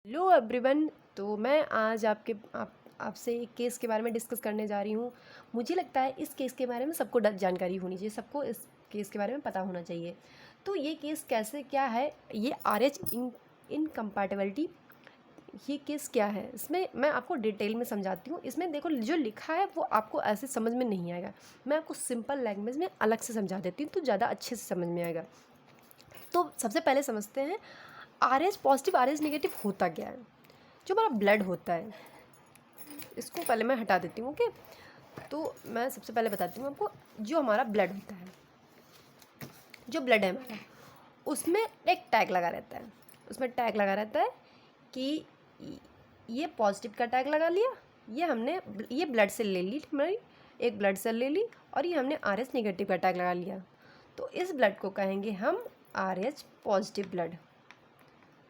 Hello everyone. तो मैं आज आपसे एक केस के बारे में डिस्कस करने जा रही हूँ। मुझे लगता है इस केस के बारे में सबको जानकारी होनी चाहिए, सबको इस केस के बारे में पता होना चाहिए। तो ये केस कैसे क्या है, ये RH इनकम्पैटिबिलिटी, ये केस क्या है, इसमें मैं आपको डिटेल में समझाती हूँ। इसमें देखो जो लिखा है वो आपको ऐसे समझ में नहीं आएगा, मैं आपको सिंपल लैंग्वेज में अलग से समझा देती हूँ तो ज़्यादा अच्छे से समझ में आएगा। तो सबसे पहले समझते हैं RH पॉजिटिव RH नेगेटिव होता क्या है। जो हमारा ब्लड होता है, इसको पहले मैं हटा देती हूँ। ओके, तो मैं सबसे पहले बताती हूँ आपको। जो हमारा ब्लड होता है, जो ब्लड है हमारा, उसमें एक टैग लगा रहता है। उसमें टैग लगा रहता है कि ये पॉजिटिव का टैग लगा लिया, ये ब्लड सेल ले ली हमारी, एक ब्लड सेल ले ली, और ये हमने RH नेगेटिव का टैग लगा लिया। तो इस ब्लड को कहेंगे हम RH positive blood,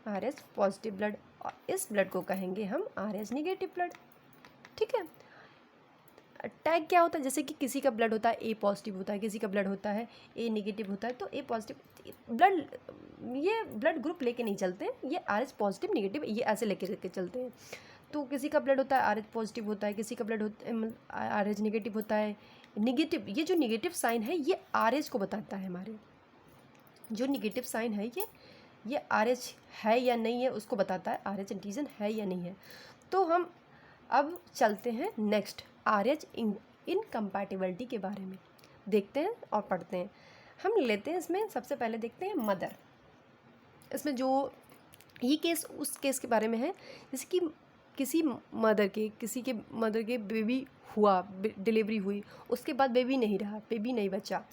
RH positive blood, और इस ब्लड को कहेंगे हम RH नेगेटिव ब्लड। ठीक है। टैग क्या होता है, जैसे कि किसी का ब्लड होता है A पॉजिटिव होता है, किसी का ब्लड होता है A नेगेटिव होता है। तो A पॉजिटिव ब्लड, ये ब्लड ग्रुप लेके नहीं चलते हैं, ये RH पॉजिटिव नेगेटिव ये ऐसे लेके चलते हैं। तो किसी का ब्लड होता है RH पॉजिटिव होता है, किसी का ब्लड होता RH नेगेटिव होता है। नेगेटिव, ये जो नेगेटिव साइन है ये RH को बताता है। हमारे जो नेगेटिव साइन है ये RH है या नहीं है उसको बताता है, RH एंटीजन है या नहीं है। तो हम अब चलते हैं नेक्स्ट RH इनकम्पैटिबिलिटी के बारे में देखते हैं और पढ़ते हैं। हम लेते हैं इसमें सबसे पहले देखते हैं मदर। इसमें जो ये केस उस केस के बारे में है, जैसे कि किसी मदर के बेबी हुआ, डिलीवरी हुई, उसके बाद बेबी नहीं रहा, बेबी नहीं बचा।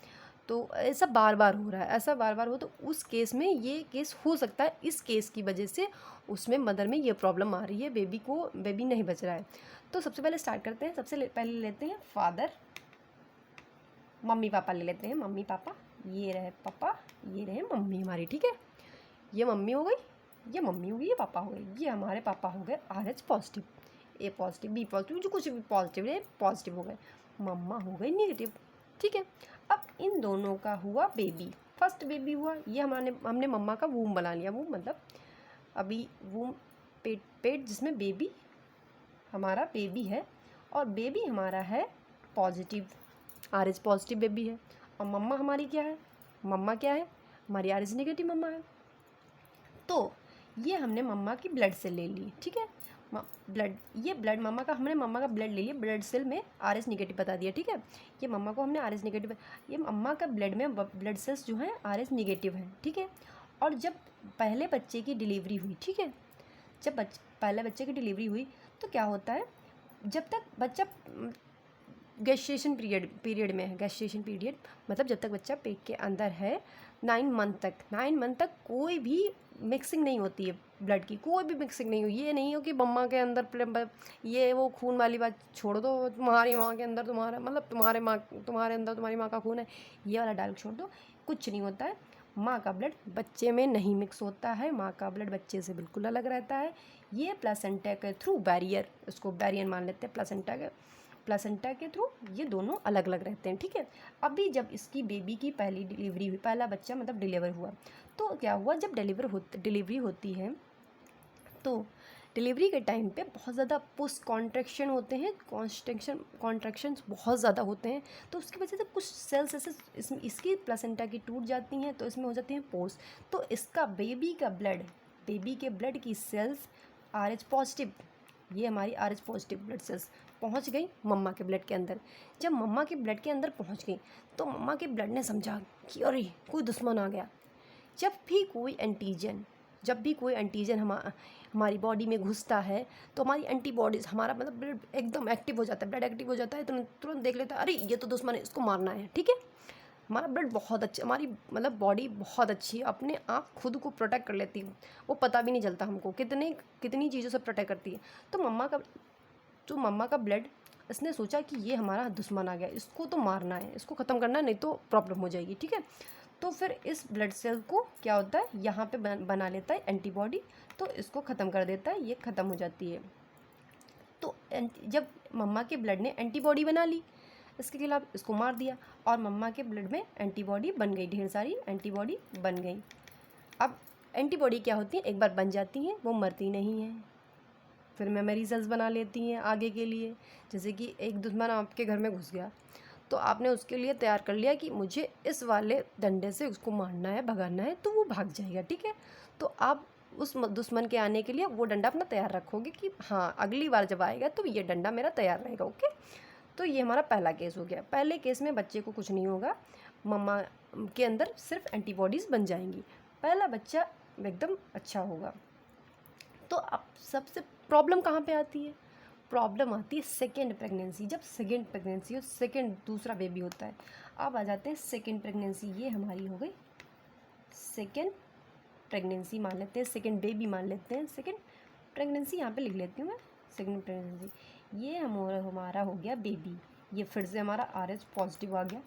तो ऐसा बार बार हो रहा है, ऐसा बार बार हो, तो उस केस में ये केस हो सकता है, इस केस की वजह से उसमें मदर में ये प्रॉब्लम आ रही है, बेबी नहीं बच रहा है। तो सबसे पहले स्टार्ट करते हैं। सबसे पहले लेते हैं फादर, मम्मी पापा ले लेते हैं। मम्मी पापा, ये रहे पापा, ये रहे मम्मी हमारी। ठीक है, ये मम्मी हो गई, ये मम्मी हो गई, ये पापा हो गए, ये हमारे पापा हो गए RH positive, A positive, B positive, जो कुछ भी पॉजिटिव है पॉजिटिव हो गए। मम्मा हो गई नेगेटिव। ठीक है। अब इन दोनों का हुआ बेबी, फर्स्ट बेबी हुआ, ये हमने मम्मा का वूम बना लिया। वूम मतलब अभी वूम, पेट जिसमें बेबी, हमारा बेबी है, और बेबी हमारा है पॉजिटिव, RH पॉजिटिव बेबी है। और मम्मा हमारी क्या है, मम्मा क्या है हमारी RH नेगेटिव मम्मा है। तो ये हमने मम्मा की ब्लड सेल ले ली। ठीक है, ये ब्लड मम्मा का, हमने मम्मा का ब्लड ले लिया, ब्लड सेल में RH नेगेटिव बता दिया। ठीक है, ये मम्मा को हमने RH नेगेटिव, ये मम्मा का ब्लड में ब्लड सेल्स जो हैं RH नेगेटिव हैं। ठीक है। और जब पहले बच्चे की डिलीवरी हुई, ठीक है, जब पहले बच्चे की डिलीवरी हुई तो क्या होता है, जब तक बच्चा गैस्टेशन पीरियड में है, गैस्टेशन पीरियड मतलब जब तक बच्चा पेट के अंदर है, 9 मंथ तक कोई भी मिक्सिंग नहीं होती है ब्लड की, कोई भी मिक्सिंग नहीं हुई। ये नहीं हो कि मम्मा के अंदर ये वो खून वाली बात छोड़ दो, तुम्हारी माँ के अंदर तुम्हारा मतलब तुम्हारे अंदर तुम्हारी माँ का खून है, ये वाला डायलॉग छोड़ दो, कुछ नहीं होता है। माँ का ब्लड बच्चे में नहीं मिक्स होता है, माँ का ब्लड बच्चे से बिल्कुल अलग रहता है। ये प्लेसेंटा के थ्रू बैरियर, उसको बैरियर मान लेते हैं, प्लेसेंटा के थ्रू ये दोनों अलग अलग रहते हैं। ठीक है। अभी जब इसकी बेबी की पहली डिलीवरी हुई, पहला बच्चा मतलब डिलीवर हुआ, तो क्या हुआ, जब डिलीवरी होती है तो डिलीवरी के टाइम पे बहुत ज़्यादा पोस्ट कॉन्ट्रैक्शन होते हैं, कॉन्ट्रैक्शंस बहुत ज़्यादा होते हैं। तो उसकी वजह से कुछ सेल्स ऐसे इसकी प्लेसेंटा की टूट जाती हैं, तो इसमें हो जाती हैं पोर्स। तो इसका बेबी के ब्लड की सेल्स RH पॉजिटिव, ये हमारी RH पॉजिटिव ब्लड सेल्स पहुंच गई मम्मा के ब्लड के अंदर। जब मम्मा के ब्लड के अंदर पहुंच गई तो मम्मा के ब्लड ने समझा कि अरे कोई दुश्मन आ गया। जब भी कोई एंटीजन हमारी बॉडी में घुसता है तो हमारी एंटीबॉडीज़, हमारा मतलब ब्लड एकदम एक्टिव हो जाता है, ब्लड एक्टिव हो जाता है, तो तुरंत देख लेता है अरे ये तो दुश्मन है, इसको मारना है। ठीक है। हमारा ब्लड बहुत अच्छा, हमारी मतलब बॉडी बहुत अच्छी है, अपने आप खुद को प्रोटेक्ट कर लेती है, वो पता भी नहीं चलता हमको कितनी चीज़ों से प्रोटेक्ट करती है। तो मम्मा का ब्लड, इसने सोचा कि ये हमारा दुश्मन आ गया, इसको तो मारना है, इसको ख़त्म करना है, नहीं तो प्रॉब्लम हो जाएगी। ठीक है। तो फिर इस ब्लड सेल को क्या होता है, यहाँ पे बना लेता है एंटीबॉडी, तो इसको ख़त्म कर देता है, ये ख़त्म हो जाती है। तो जब मम्मा के ब्लड ने एंटीबॉडी बना ली इसके खिलाफ, इसको मार दिया, और मम्मा के ब्लड में एंटीबॉडी बन गई, ढेर सारी एंटीबॉडी बन गई। अब एंटीबॉडी क्या होती है, एक बार बन जाती हैं वो मरती नहीं हैं, फिर मेमोरी सेल्स बना लेती हैं आगे के लिए। जैसे कि एक दुश्मन आपके घर में घुस गया तो आपने उसके लिए तैयार कर लिया कि मुझे इस वाले डंडे से उसको मारना है, भगाना है, तो वो भाग जाएगा, ठीक है। तो आप उस दुश्मन के आने के लिए वो डंडा अपना तैयार रखोगे कि हाँ अगली बार जब आएगा तो ये डंडा मेरा तैयार रहेगा, ओके। तो ये हमारा पहला केस हो गया। पहले केस में बच्चे को कुछ नहीं होगा, मम्मा के अंदर सिर्फ एंटीबॉडीज़ बन जाएंगी, पहला बच्चा एकदम अच्छा होगा। तो अब सबसे प्रॉब्लम कहाँ पे आती है, प्रॉब्लम आती है सेकेंड प्रेगनेंसी। जब सेकेंड प्रेगनेंसी हो, सेकेंड दूसरा बेबी होता है। अब आ जाते हैं सेकेंड प्रेगनेंसी, ये हमारी हो गई सेकेंड प्रेगनेंसी मान लेते हैं, सेकेंड बेबी मान लेते हैं, सेकेंड प्रेगनेंसी यहाँ पे लिख लेती हूँ मैं, सेकेंड प्रेगनेंसी। ये हमारा हो गया बेबी, ये फिर से हमारा RH पॉजिटिव आ गया,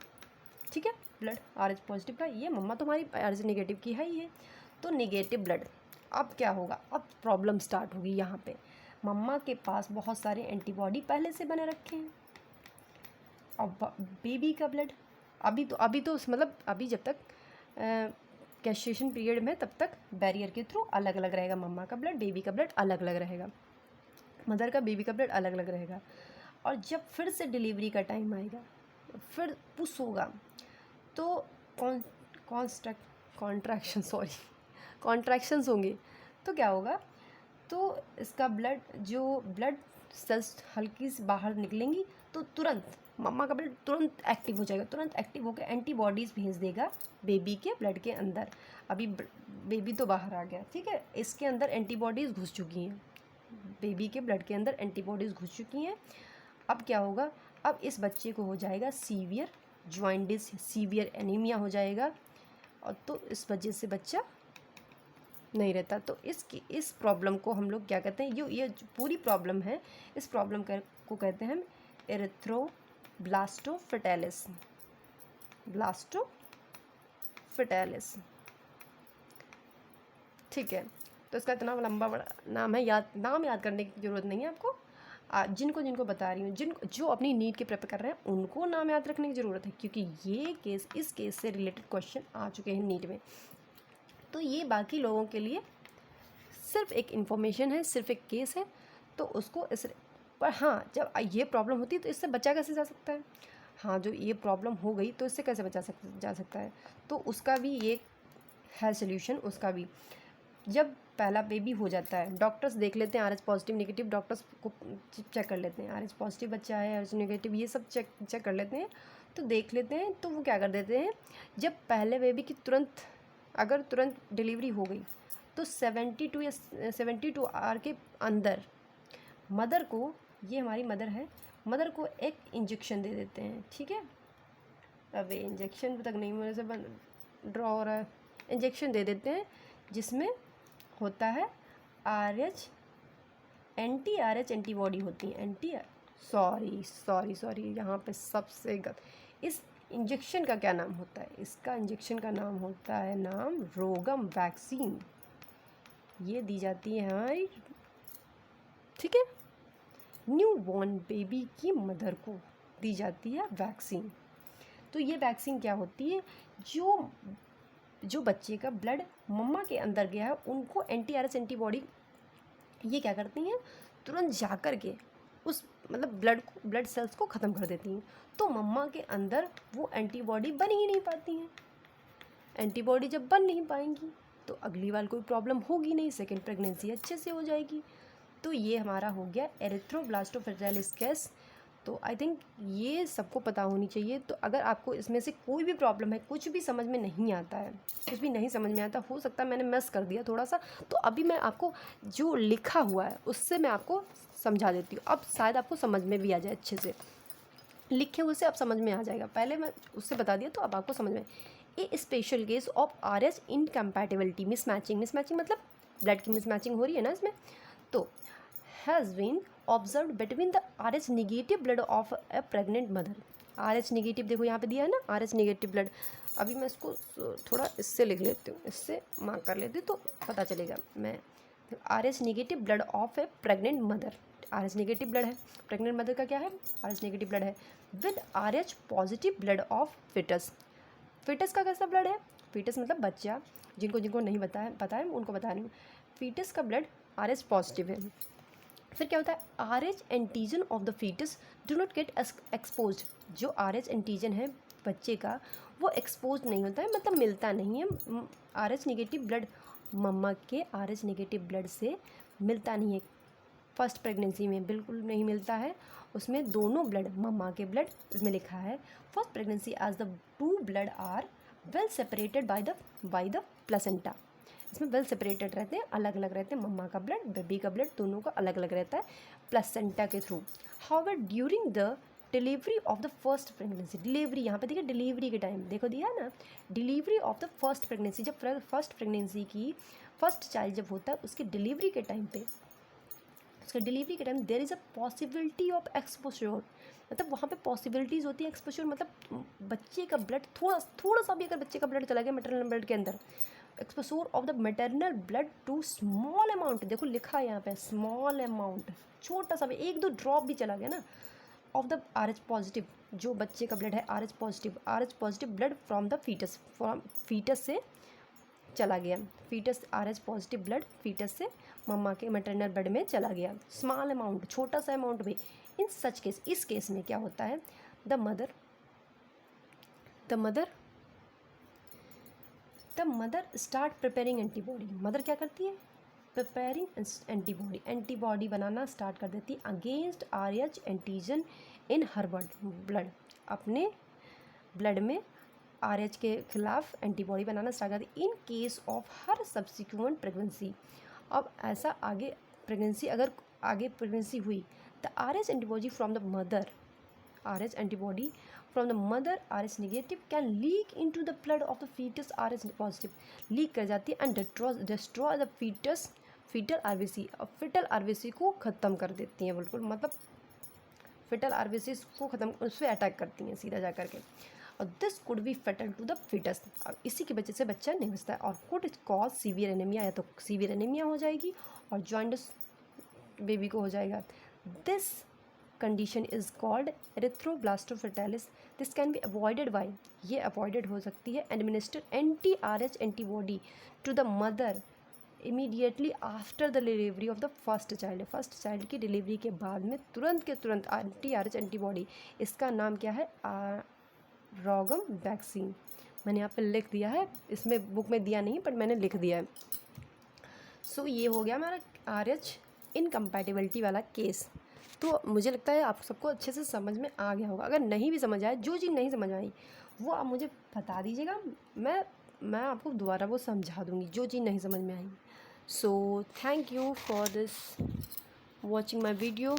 ठीक है, ब्लड RH पॉजिटिव का। ये मम्मा तो हमारी RH नेगेटिव की है ही है, तो नेगेटिव ब्लड। अब क्या होगा, अब प्रॉब्लम स्टार्ट होगी यहाँ पे। मम्मा के पास बहुत सारे एंटीबॉडी पहले से बने रखे हैं। अब बेबी का ब्लड अभी तो मतलब अभी जब तक कैस्ट्रेशन पीरियड में तब तक बैरियर के थ्रू अलग अलग रहेगा। मम्मा का ब्लड, बेबी का ब्लड अलग अलग रहेगा, मदर का, बेबी का ब्लड अलग अलग रहेगा। और जब फिर से डिलीवरी का टाइम आएगा, फिर पुश होगा, तो कॉन्ट्रैक्शंस होंगे, तो क्या होगा, तो इसका ब्लड सेल्स हल्की सी बाहर निकलेंगी, तो तुरंत मम्मा का ब्लड तुरंत एक्टिव हो जाएगा, तुरंत एक्टिव होकर एंटीबॉडीज़ भेज देगा बेबी के ब्लड के अंदर। अभी बेबी तो बाहर आ गया, ठीक है, इसके अंदर एंटीबॉडीज़ घुस चुकी हैं, बेबी के ब्लड के अंदर एंटीबॉडीज़ घुस चुकी हैं। अब क्या होगा, अब इस बच्चे को हो जाएगा सीवियर जॉइंटिस, सीवियर एनीमिया हो जाएगा, और तो इस वजह से बच्चा नहीं रहता। तो इस प्रॉब्लम को हम लोग क्या कहते हैं, ये जो पूरी प्रॉब्लम है, इस प्रॉब्लम को कहते हैं हम एरिथ्रोब्लास्टोफिटालिस, ब्लास्टोफिटालिस, ठीक है। तो इसका इतना लंबा बड़ा नाम है, नाम याद करने की ज़रूरत नहीं है आपको। जिनको बता रही हूँ, जो अपनी नीट के प्रिपेयर कर रहे हैं उनको नाम याद रखने की ज़रूरत है, क्योंकि ये केस, इस केस से रिलेटेड क्वेश्चन आ चुके हैं नीट में। तो ये बाकी लोगों के लिए सिर्फ एक इन्फॉर्मेशन है, सिर्फ एक केस है, तो उसको इस पर, हाँ जब ये प्रॉब्लम होती है तो इससे बचा कैसे जा सकता है, हाँ जो ये प्रॉब्लम हो गई तो इससे कैसे जा सकता है, तो उसका भी ये है सोल्यूशन। उसका भी जब पहला बेबी हो जाता है, डॉक्टर्स देख लेते हैं RH पॉजिटिव नेगेटिव, डॉक्टर्स को चेक कर लेते हैं, RH पॉजिटिव बच्चा है, RH नेगेटिव, ये सब चेक कर लेते हैं, तो देख लेते हैं। तो वो क्या कर देते हैं, जब पहले बेबी की अगर तुरंत डिलीवरी हो गई तो 72 आवर के अंदर मदर को, ये हमारी मदर है, मदर को एक इंजेक्शन दे देते हैं, ठीक है। अब इंजेक्शन तक नहीं मेरे से ड्रॉ हो रहा है, इंजेक्शन दे देते हैं जिसमें होता है RH एंटी-RH एंटीबॉडी होती है, सॉरी यहाँ पे सबसे इस इंजेक्शन का क्या नाम होता है, इसका इंजेक्शन का नाम होता है रोगम वैक्सीन। ये दी जाती है हमारी, ठीक है, न्यू बॉर्न बेबी की मदर को दी जाती है वैक्सीन। तो ये वैक्सीन क्या होती है, जो बच्चे का ब्लड मम्मा के अंदर गया है उनको एंटी-RH एंटीबॉडी ये क्या करती हैं, तुरंत जा कर के उस मतलब ब्लड सेल्स को ख़त्म कर देती हैं। तो मम्मा के अंदर वो एंटीबॉडी बन ही नहीं पाती हैं। एंटीबॉडी जब बन नहीं पाएंगी तो अगली बार कोई प्रॉब्लम होगी नहीं, सेकेंड प्रेगनेंसी अच्छे से हो जाएगी। तो ये हमारा हो गया एरिथ्रोब्लास्टोफिटालिस केस। तो आई थिंक ये सबको पता होनी चाहिए। तो अगर आपको इसमें से कोई भी प्रॉब्लम है, कुछ भी समझ में नहीं आता है, कुछ भी नहीं समझ में आता, हो सकता है मैंने मिस कर दिया थोड़ा सा, तो अभी मैं आपको जो लिखा हुआ है उससे मैं आपको समझा देती हूँ। अब शायद आपको समझ में भी आ जाए अच्छे से, लिखे हुए से अब समझ में आ जाएगा, पहले मैं उससे बता दिया तो अब आपको समझ में। A special case of RH incompatibility, mismatching मतलब ब्लड की मिसमैचिंग हो रही है ना इसमें, तो has been observe between the RH negative blood of a pregnant mother. RH negative देखो यहाँ पे दिया है ना, RH नेगेटिव ब्लड। अभी मैं इसको थोड़ा इससे लिख लेती हूँ, इससे मार्क कर लेती हूँ तो पता चलेगा। मैं RH negative blood of a pregnant mother, RH negative blood है, प्रेग्नेंट मदर का क्या है, RH नेगेटिव ब्लड है, with RH positive blood of foetus. Foetus का कैसा ब्लड है, फीटस मतलब बच्चा, जिनको जिनको नहीं पता है उनको बता रही हूँ। फीटस का ब्लड RH पॉजिटिव है। फिर क्या होता है, RH antigen of the foetus do not get expose. जो RH एंटीजन है बच्चे का वो एक्सपोज नहीं होता है, मतलब मिलता नहीं है। RH नेगेटिव ब्लड मम्मा के RH नेगेटिव ब्लड से मिलता नहीं है। फर्स्ट प्रेगनेंसी में बिल्कुल नहीं मिलता है, उसमें दोनों ब्लड मम्मा के ब्लड, इसमें लिखा है first pregnancy as the two blood are well separated by the placenta. इसमें वेल सेपरेटेड रहते हैं, अलग अलग रहते हैं, मम्मा का ब्लड बेबी का ब्लड दोनों का अलग अलग रहता है प्लेसेंटा के through. However during the delivery of the first pregnancy, delivery यहाँ पे देखिए डिलीवरी के टाइम देखो दिया है ना, delivery of the first pregnancy, जब फर्स्ट प्रेगनेंसी की फर्स्ट चाइल्ड जब होता है उसकी डिलीवरी के टाइम पे, उसके डिलीवरी के time there is a possibility of exposure, मतलब वहाँ पे पॉसिबिलिटीज़ होती है एक्सपोजर, मतलब बच्चे का ब्लड थोड़ा सा भी अगर बच्चे का ब्लड चला गया मैटरनल ब्लड के अंदर, exposure of the maternal blood to small amount, देखो लिखा है यहाँ पे स्मॉल अमाउंट, छोटा सा भी 1-2 ड्रॉप भी चला गया ना, ऑफ द RH पॉजिटिव, जो बच्चे का ब्लड है RH positive blood from foetus से चला गया, foetus RH positive blood foetus से मम्मा के मैटरनल ब्लड में चला गया, स्मॉल अमाउंट, छोटा सा अमाउंट भी। इन सच केस, इस केस में क्या होता है, the mother start preparing antibody, mother क्या करती है, प्रिपेयरिंग एंटीबॉडी बनाना स्टार्ट कर देती है against RH antigen in her blood, अपने ब्लड में RH के खिलाफ एंटीबॉडी बनाना स्टार्ट कर दी in case of her subsequent pregnancy. अब ऐसा आगे प्रेगनेंसी हुई, the RH antibody from the mother, RH antibody from the mother RH negative can leak into the blood of the foetus RH positive, leak कर जाती है and destroy the foetal RBC, अब foetal RBC को ख़त्म कर देती हैं बिल्कुल, मतलब फीटल RBC को ख़त्म, उस पर अटैक करती हैं सीधा जा करके, और this could be fatal to the foetus, अब इसी की वजह से बच्चा नहीं बचता है, और कुड कॉज सीवियर एनीमिया, या तो सीवियर एनीमिया हो जाएगी और जॉइंटिस बेबी को हो जाएगा। This condition is called erythroblastosis foetalis, this can be avoided by, ये अवॉइडेड हो सकती है administer anti-RH antibody to the mother immediately after the delivery of the first child की डिलीवरी के बाद में तुरंत के तुरंत anti-RH एंटीबॉडी, इसका नाम क्या है, रोगम वैक्सीन, मैंने यहाँ पे लिख दिया है, इसमें बुक में दिया नहीं पर मैंने लिख दिया है। सो ये हो गया हमारा RH इनकम्पैटिबिलिटी वाला केस। तो मुझे लगता है आप सबको अच्छे से समझ में आ गया होगा, अगर नहीं भी समझ आए, जो चीज़ नहीं समझ आई वो आप मुझे बता दीजिएगा, मैं आपको दोबारा वो समझा दूँगी जो चीज़ नहीं समझ में आई। So thank you for this watching my video.